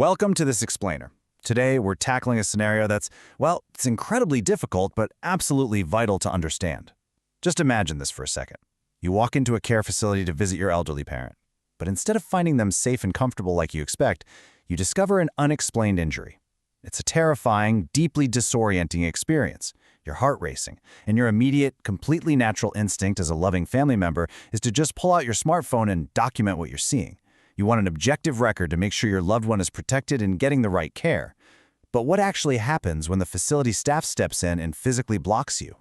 Welcome to this explainer. Today, we're tackling a scenario that's, well, it's incredibly difficult, but absolutely vital to understand. Just imagine this for a second. You walk into a care facility to visit your elderly parent, but instead of finding them safe and comfortable like you expect, you discover an unexplained injury. It's a terrifying, deeply disorienting experience. Your heart racing, and your immediate, completely natural instinct as a loving family member is to just pull out your smartphone and document what you're seeing. You want an objective record to make sure your loved one is protected and getting the right care. But what actually happens when the facility staff steps in and physically blocks you?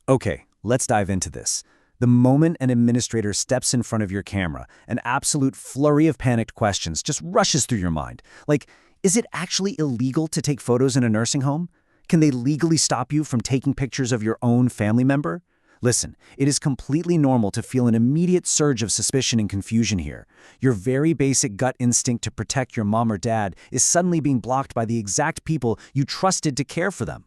Okay, let's dive into this. The moment an administrator steps in front of your camera, an absolute flurry of panicked questions just rushes through your mind. Like, is it actually illegal to take photos in a nursing home? Can they legally stop you from taking pictures of your own family member? Listen, it is completely normal to feel an immediate surge of suspicion and confusion here. Your very basic gut instinct to protect your mom or dad is suddenly being blocked by the exact people you trusted to care for them.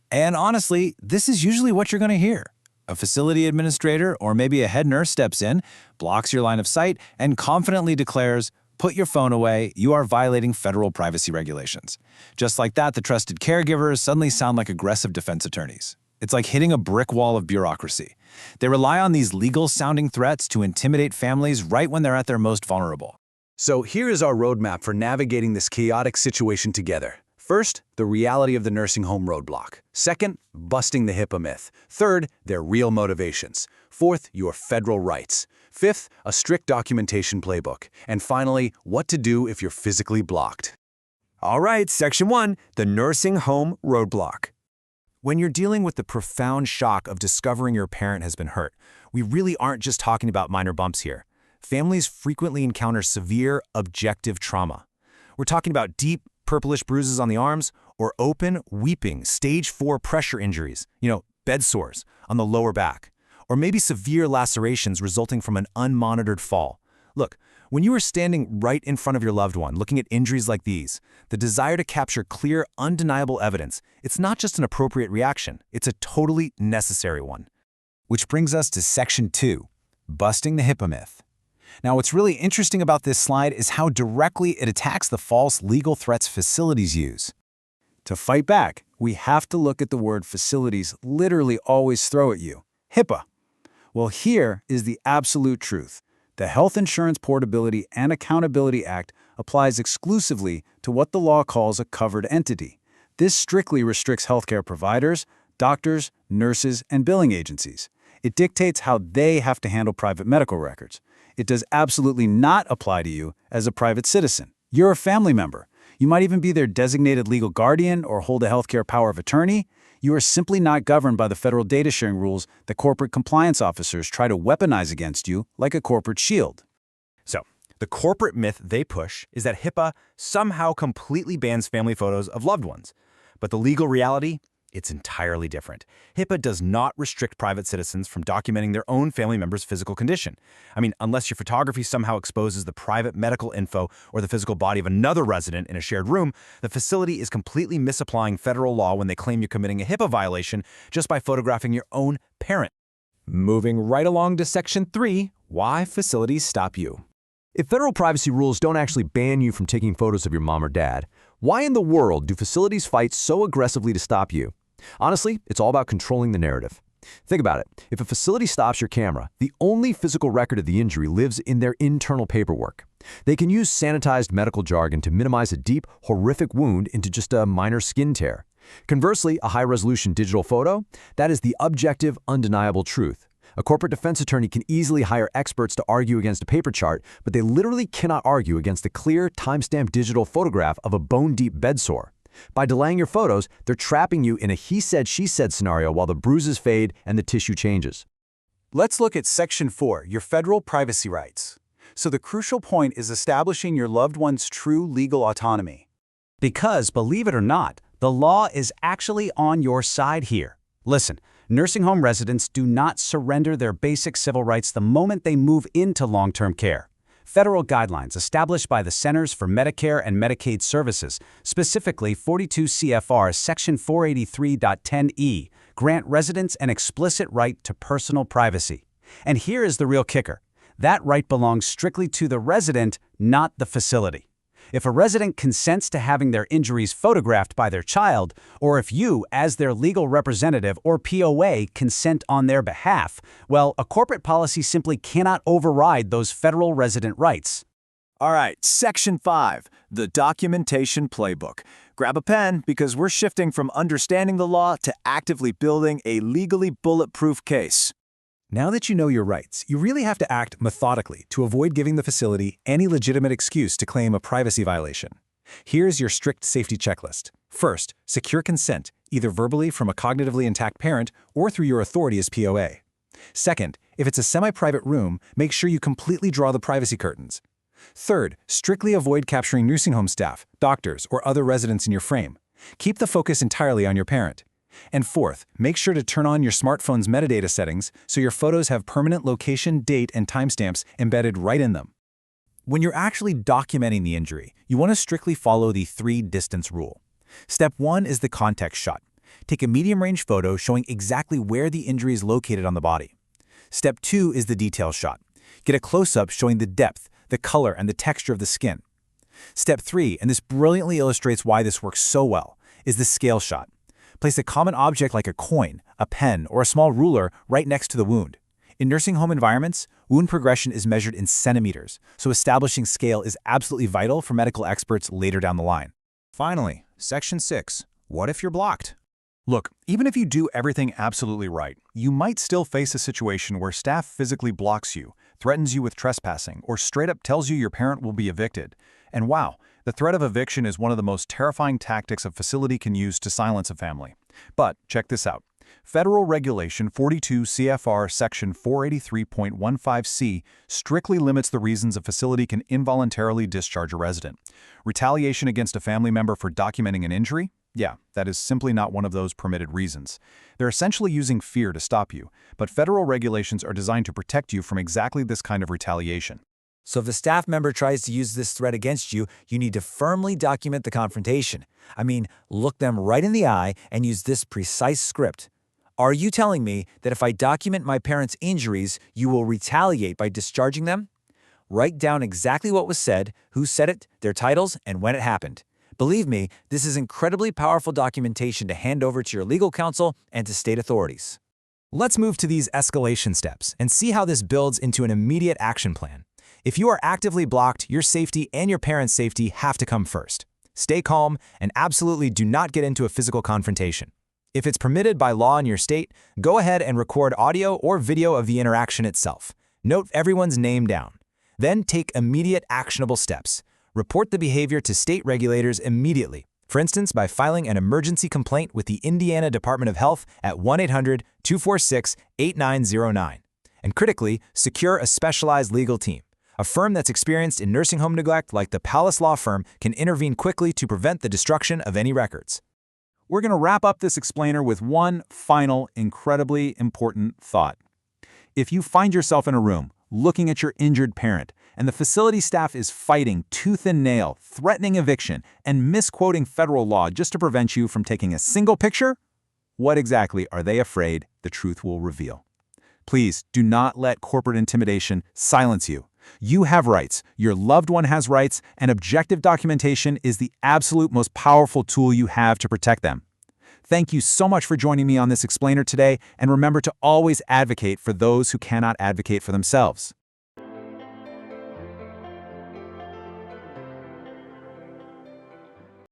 And honestly, this is usually what you're going to hear. A facility administrator or maybe a head nurse steps in, blocks your line of sight, and confidently declares, "Put your phone away, you are violating federal privacy regulations." Just like that, the trusted caregivers suddenly sound like aggressive defense attorneys. It's like hitting a brick wall of bureaucracy. They rely on these legal-sounding threats to intimidate families right when they're at their most vulnerable. So here is our roadmap for navigating this chaotic situation together. First, the reality of the nursing home roadblock. Second, busting the HIPAA myth. Third, their real motivations. Fourth, your federal rights. Fifth, a strict documentation playbook. And finally, what to do if you're physically blocked. All right, Section 1, the nursing home roadblock. When you're dealing with the profound shock of discovering your parent has been hurt, we really aren't just talking about minor bumps here. Families frequently encounter severe, objective trauma. We're talking about deep, purplish bruises on the arms or open, weeping, stage 4 pressure injuries, bed sores on the lower back, or maybe severe lacerations resulting from an unmonitored fall. Look, when you are standing right in front of your loved one looking at injuries like these, the desire to capture clear, undeniable evidence, it's not just an appropriate reaction, it's a totally necessary one. Which brings us to Section 2, busting the HIPAA myth. Now, what's really interesting about this slide is how directly it attacks the false legal threats facilities use. To fight back, we have to look at the word facilities literally always throw at you, HIPAA. Well, here is the absolute truth. The Health Insurance Portability and Accountability Act applies exclusively to what the law calls a covered entity. This strictly restricts healthcare providers, doctors, nurses, and billing agencies. It dictates how they have to handle private medical records. It does absolutely not apply to you as a private citizen. You're a family member. You might even be their designated legal guardian or hold a healthcare power of attorney. You are simply not governed by the federal data sharing rules that corporate compliance officers try to weaponize against you like a corporate shield. So, the corporate myth they push is that HIPAA somehow completely bans family photos of loved ones. But the legal reality? It's entirely different. HIPAA does not restrict private citizens from documenting their own family member's physical condition. Unless your photography somehow exposes the private medical info or the physical body of another resident in a shared room, the facility is completely misapplying federal law when they claim you're committing a HIPAA violation just by photographing your own parent. Moving right along to Section 3, why facilities stop you. If federal privacy rules don't actually ban you from taking photos of your mom or dad, why in the world do facilities fight so aggressively to stop you? Honestly, it's all about controlling the narrative. Think about it. If a facility stops your camera, the only physical record of the injury lives in their internal paperwork. They can use sanitized medical jargon to minimize a deep, horrific wound into just a minor skin tear. Conversely, a high-resolution digital photo, that is the objective, undeniable truth. A corporate defense attorney can easily hire experts to argue against a paper chart, but they literally cannot argue against a clear, time-stamped digital photograph of a bone-deep bed sore. By delaying your photos, they're trapping you in a he said, she said scenario while the bruises fade and the tissue changes. Let's look at Section 4, your federal privacy rights. So the crucial point is establishing your loved one's true legal autonomy. Because, believe it or not, the law is actually on your side here. Listen, nursing home residents do not surrender their basic civil rights the moment they move into long-term care. Federal guidelines established by the Centers for Medicare and Medicaid Services, specifically 42 CFR Section 483.10e, grant residents an explicit right to personal privacy. And here is the real kicker. That right belongs strictly to the resident, not the facility. If a resident consents to having their injuries photographed by their child, or if you, as their legal representative or POA, consent on their behalf, well, a corporate policy simply cannot override those federal resident rights. All right, Section 5, the Documentation Playbook. Grab a pen because we're shifting from understanding the law to actively building a legally bulletproof case. Now that you know your rights, you really have to act methodically to avoid giving the facility any legitimate excuse to claim a privacy violation. Here's your strict safety checklist. First, secure consent, either verbally from a cognitively intact parent or through your authority as POA. Second, if it's a semi-private room, make sure you completely draw the privacy curtains. Third, strictly avoid capturing nursing home staff, doctors, or other residents in your frame. Keep the focus entirely on your parent. And fourth, make sure to turn on your smartphone's metadata settings so your photos have permanent location, date, and timestamps embedded right in them. When you're actually documenting the injury, you want to strictly follow the 3-distance rule. Step 1 is the context shot. Take a medium-range photo showing exactly where the injury is located on the body. Step 2 is the detail shot. Get a close-up showing the depth, the color, and the texture of the skin. Step 3, and this brilliantly illustrates why this works so well, is the scale shot. Place a common object like a coin, a pen, or a small ruler right next to the wound. In nursing home environments, wound progression is measured in centimeters, so establishing scale is absolutely vital for medical experts later down the line. Finally, Section 6. What if you're blocked? Look, even if you do everything absolutely right, you might still face a situation where staff physically blocks you, threatens you with trespassing, or straight up tells you your parent will be evicted. And wow, the threat of eviction is one of the most terrifying tactics a facility can use to silence a family. But check this out. Federal Regulation 42 CFR Section 483.15c strictly limits the reasons a facility can involuntarily discharge a resident. Retaliation against a family member for documenting an injury? Yeah, that is simply not one of those permitted reasons. They're essentially using fear to stop you, but federal regulations are designed to protect you from exactly this kind of retaliation. So if a staff member tries to use this threat against you, you need to firmly document the confrontation. I mean, look them right in the eye and use this precise script. Are you telling me that if I document my parents' injuries, you will retaliate by discharging them? Write down exactly what was said, who said it, their titles, and when it happened. Believe me, this is incredibly powerful documentation to hand over to your legal counsel and to state authorities. Let's move to these escalation steps and see how this builds into an immediate action plan. If you are actively blocked, your safety and your parents' safety have to come first. Stay calm and absolutely do not get into a physical confrontation. If it's permitted by law in your state, go ahead and record audio or video of the interaction itself. Note everyone's name down. Then take immediate actionable steps. Report the behavior to state regulators immediately, for instance by filing an emergency complaint with the Indiana Department of Health at 1-800-246-8909. And critically, secure a specialized legal team. A firm that's experienced in nursing home neglect like the Palace Law Firm can intervene quickly to prevent the destruction of any records. We're going to wrap up this explainer with one final, incredibly important thought. If you find yourself in a room looking at your injured parent, and the facility staff is fighting tooth and nail, threatening eviction, and misquoting federal law just to prevent you from taking a single picture, what exactly are they afraid the truth will reveal? Please do not let corporate intimidation silence you. You have rights, your loved one has rights, and objective documentation is the absolute most powerful tool you have to protect them. Thank you so much for joining me on this explainer today, and remember to always advocate for those who cannot advocate for themselves.